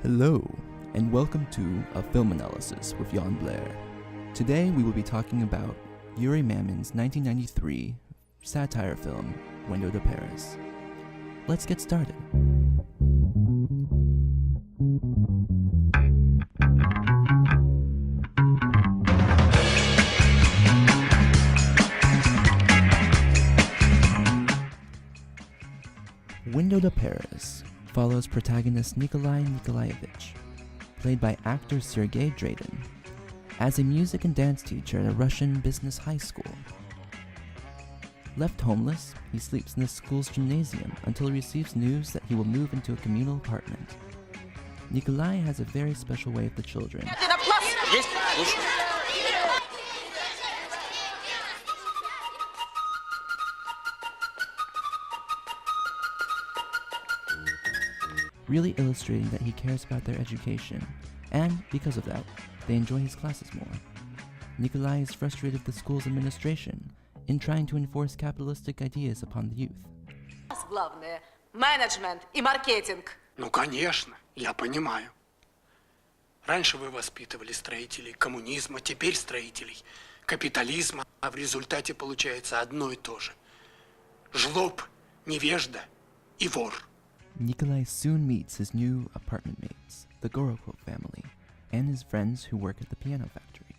Hello, and welcome to A Film Analysis with Jan Blair. Today we will be talking about Yuri Mamin's 1993 satire film, Window to Paris. Let's get started. Window to Paris follows protagonist Nikolai Nikolaevich, played by actor Sergei Dradin, as a music and dance teacher at a Russian business high school. Left homeless, he sleeps in the school's gymnasium until he receives news that he will move into a communal apartment. Nikolai has a very special way with the children. Really illustrating that he cares about their education, and because of that, they enjoy his classes more. Nikolai is frustrated with the school's administration in trying to enforce capitalistic ideas upon the youth. Главное – менеджмент и маркетинг. Ну, конечно, я понимаю. Раньше вы воспитывали строителей коммунизма, теперь строителей капитализма, а в результате получается одно и то же. Жлоб, невежда и вор. Nikolai soon meets his new apartment mates, the Gorokov family, and his friends who work at the piano factory.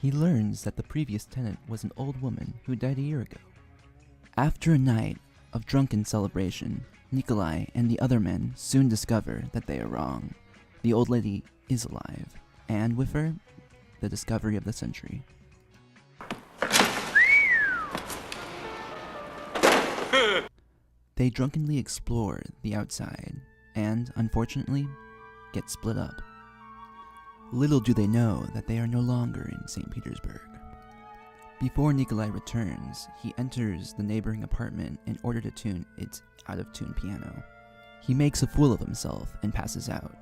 He learns that the previous tenant was an old woman who died a year ago. After a night of drunken celebration, Nikolai and the other men soon discover that they are wrong. The old lady is alive, and with her, the discovery of the century. They drunkenly explore the outside, and, unfortunately, get split up. Little do they know that they are no longer in St. Petersburg. Before Nikolai returns, he enters the neighboring apartment in order to tune its out-of-tune piano. He makes a fool of himself and passes out.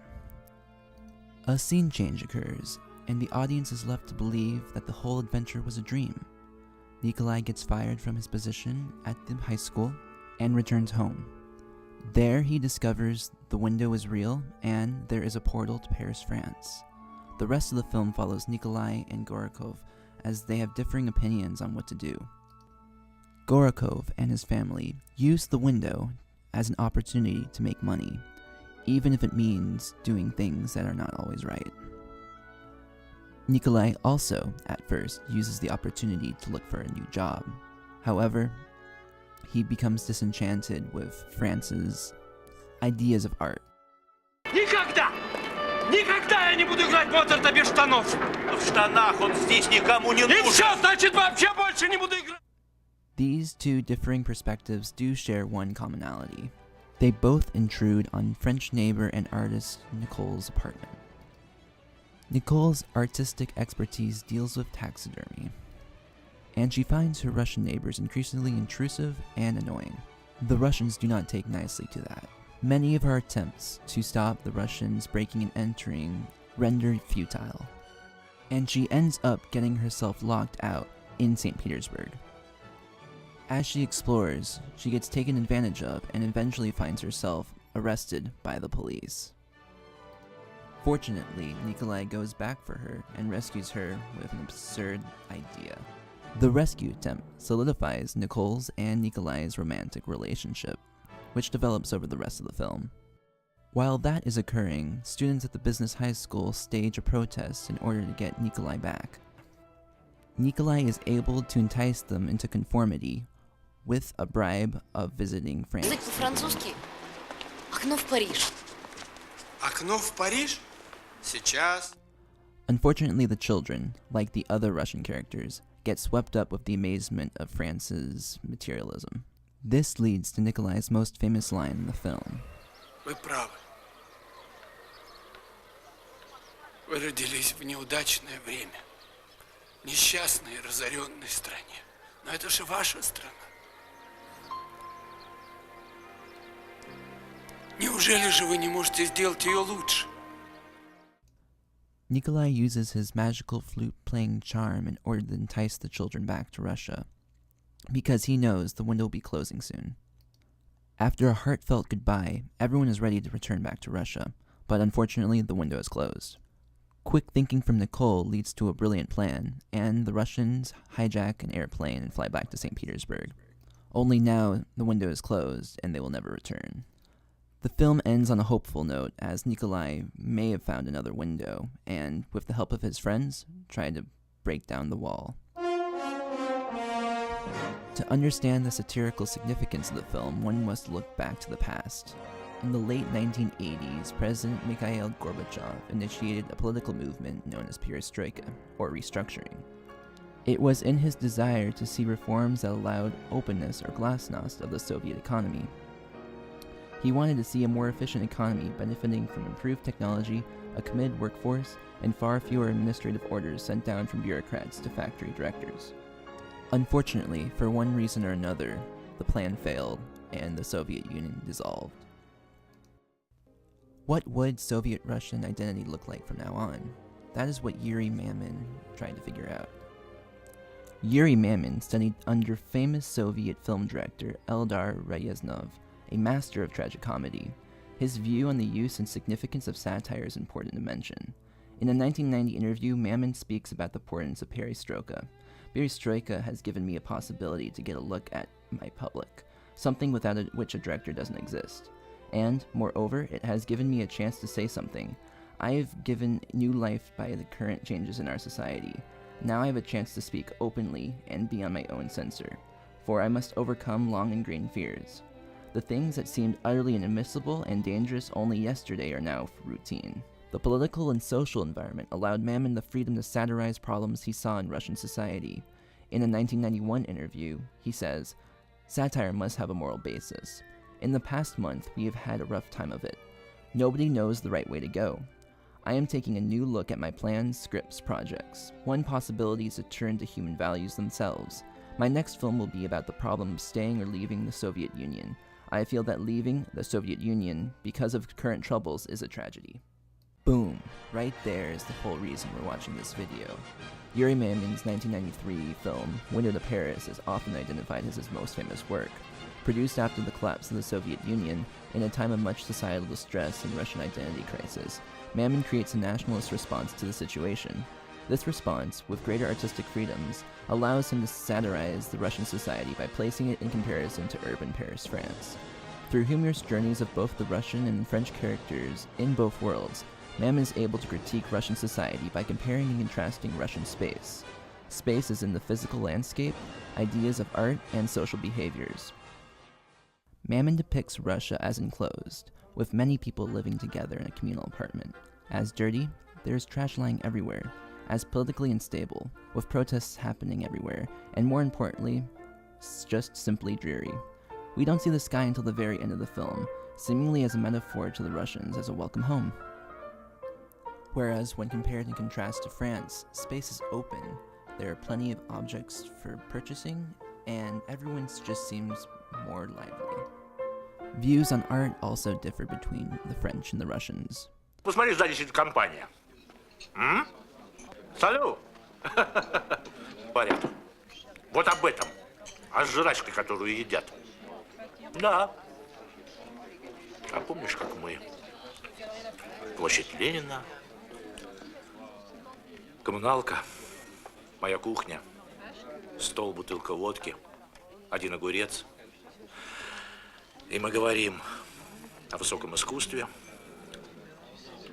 A scene change occurs, and the audience is left to believe that the whole adventure was a dream. Nikolai gets fired from his position at the high school and returns home. There he discovers the window is real and there is a portal to Paris, France. The rest of the film follows Nikolai and Gorokov as they have differing opinions on what to do. Gorokov and his family use the window as an opportunity to make money, even if it means doing things that are not always right. Nikolai also, at first, uses the opportunity to look for a new job. However, he becomes disenchanted with France's ideas of art. Никогда! Никогда я не буду играть Моцарта без штанов! В штанах он здесь никому не нужен! И все, значит, вообще больше не буду играть! These two differing perspectives do share one commonality. They both intrude on French neighbor and artist Nicole's apartment. Nicole's artistic expertise deals with taxidermy, and she finds her Russian neighbors increasingly intrusive and annoying. The Russians do not take nicely to that. Many of her attempts to stop the Russians breaking and entering render futile, and she ends up getting herself locked out in St. Petersburg. As she explores, she gets taken advantage of and eventually finds herself arrested by the police. Fortunately, Nikolai goes back for her and rescues her with an absurd idea. The rescue attempt solidifies Nicole's and Nikolai's romantic relationship, which develops over the rest of the film. While that is occurring, students at the business high school stage a protest in order to get Nikolai back. Nikolai is able to entice them into conformity with a bribe of visiting France. Язык по-французски. Окно в Париж. Окно в Париж? Сейчас. Unfortunately, the children, like the other Russian characters, get swept up with the amazement of France's materialism. This leads to Nikolai's most famous line in the film. Вы правы. Вы родились в неудачное время. Несчастной и разоренной стране. Но это же ваша страна. Неужели же вы не можете сделать ее лучше? Nikolai uses his magical flute-playing charm in order to entice the children back to Russia, because he knows the window will be closing soon. After a heartfelt goodbye, everyone is ready to return back to Russia, but unfortunately the window is closed. Quick thinking from Nicole leads to a brilliant plan, and the Russians hijack an airplane and fly back to St. Petersburg. Only now the window is closed and they will never return. The film ends on a hopeful note, as Nikolai may have found another window and, with the help of his friends, tried to break down the wall. To understand the satirical significance of the film, one must look back to the past. In the late 1980s, President Mikhail Gorbachev initiated a political movement known as perestroika, or restructuring. It was in his desire to see reforms that allowed openness or glasnost of the Soviet economy. He wanted to see a more efficient economy benefiting from improved technology, a committed workforce, and far fewer administrative orders sent down from bureaucrats to factory directors. Unfortunately, for one reason or another, the plan failed, and the Soviet Union dissolved. What would Soviet Russian identity look like from now on? That is what Yuri Mamin tried to figure out. Yuri Mamin studied under famous Soviet film director Eldar Ryaznov, a master of tragicomedy. His view on the use and significance of satire is important to mention. In a 1990 interview, Mamin speaks about the importance of perestroika. Perestroika has given me a possibility to get a look at my public, something without which a director doesn't exist. And, moreover, it has given me a chance to say something. I have given new life by the current changes in our society. Now I have a chance to speak openly and be on my own censor, for I must overcome long ingrained fears. The things that seemed utterly inadmissible and dangerous only yesterday are now routine. The political and social environment allowed Mamin the freedom to satirize problems he saw in Russian society. In a 1991 interview, he says, "Satire must have a moral basis. In the past month, we have had a rough time of it. Nobody knows the right way to go. I am taking a new look at my plans, scripts, projects. One possibility is to turn to human values themselves. My next film will be about the problem of staying or leaving the Soviet Union. I feel that leaving the Soviet Union because of current troubles is a tragedy." Boom! Right there is the whole reason we're watching this video. Yuri Mamin's 1993 film, Window to Paris, is often identified as his most famous work. Produced after the collapse of the Soviet Union, in a time of much societal distress and Russian identity crisis, Mamin creates a nationalist response to the situation. This response, with greater artistic freedoms, allows him to satirize the Russian society by placing it in comparison to urban Paris, France. Through humorous journeys of both the Russian and French characters in both worlds, Mamin is able to critique Russian society by comparing and contrasting Russian space. Space is in the physical landscape, ideas of art, and social behaviors. Mamin depicts Russia as enclosed, with many people living together in a communal apartment. As dirty, there is trash lying everywhere. As politically unstable, with protests happening everywhere, and more importantly, just simply dreary. We don't see the sky until the very end of the film, seemingly as a metaphor to the Russians as a welcome home. Whereas when compared and contrast to France, space is open, there are plenty of objects for purchasing, and everyone just seems more lively. Views on art also differ between the French and the Russians. Посмотри, сзади сидит компания. Салют! Порядок. Вот об этом. О жрачке, которую едят. Да. А помнишь, как мы? Площадь Ленина. Коммуналка. Моя кухня. Стол, бутылка водки. Один огурец. И мы говорим о высоком искусстве,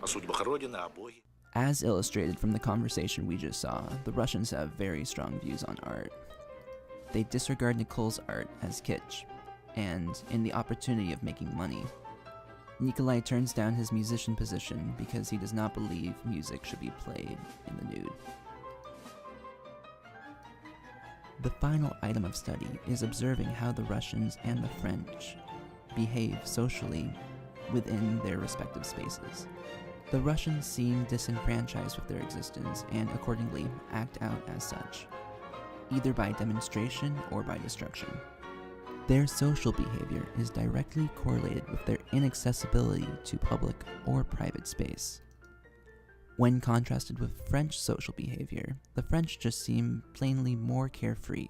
о судьбах Родины, о Боге. As illustrated from the conversation we just saw, the Russians have very strong views on art. They disregard Nicole's art as kitsch, and in the opportunity of making money. Nikolai turns down his musician position because he does not believe music should be played in the nude. The final item of study is observing how the Russians and the French behave socially within their respective spaces. The Russians seem disenfranchised with their existence and accordingly act out as such, either by demonstration or by destruction. Their social behavior is directly correlated with their inaccessibility to public or private space. When contrasted with French social behavior, the French just seem plainly more carefree,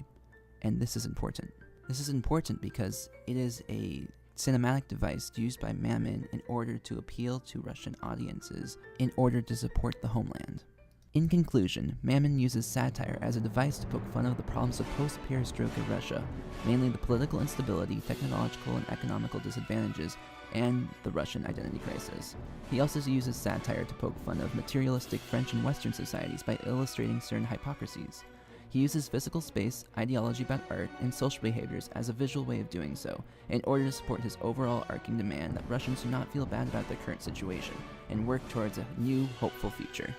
and this is important. This is important because it is a cinematic device used by Mamin in order to appeal to Russian audiences in order to support the homeland. In conclusion, Mamin uses satire as a device to poke fun of the problems of post-perestroika Russia, mainly the political instability, technological and economical disadvantages, and the Russian identity crisis. He also uses satire to poke fun of materialistic French and Western societies by illustrating certain hypocrisies. He uses physical space, ideology about art, and social behaviors as a visual way of doing so, in order to support his overall arcing demand that Russians do not feel bad about their current situation, and work towards a new, hopeful future.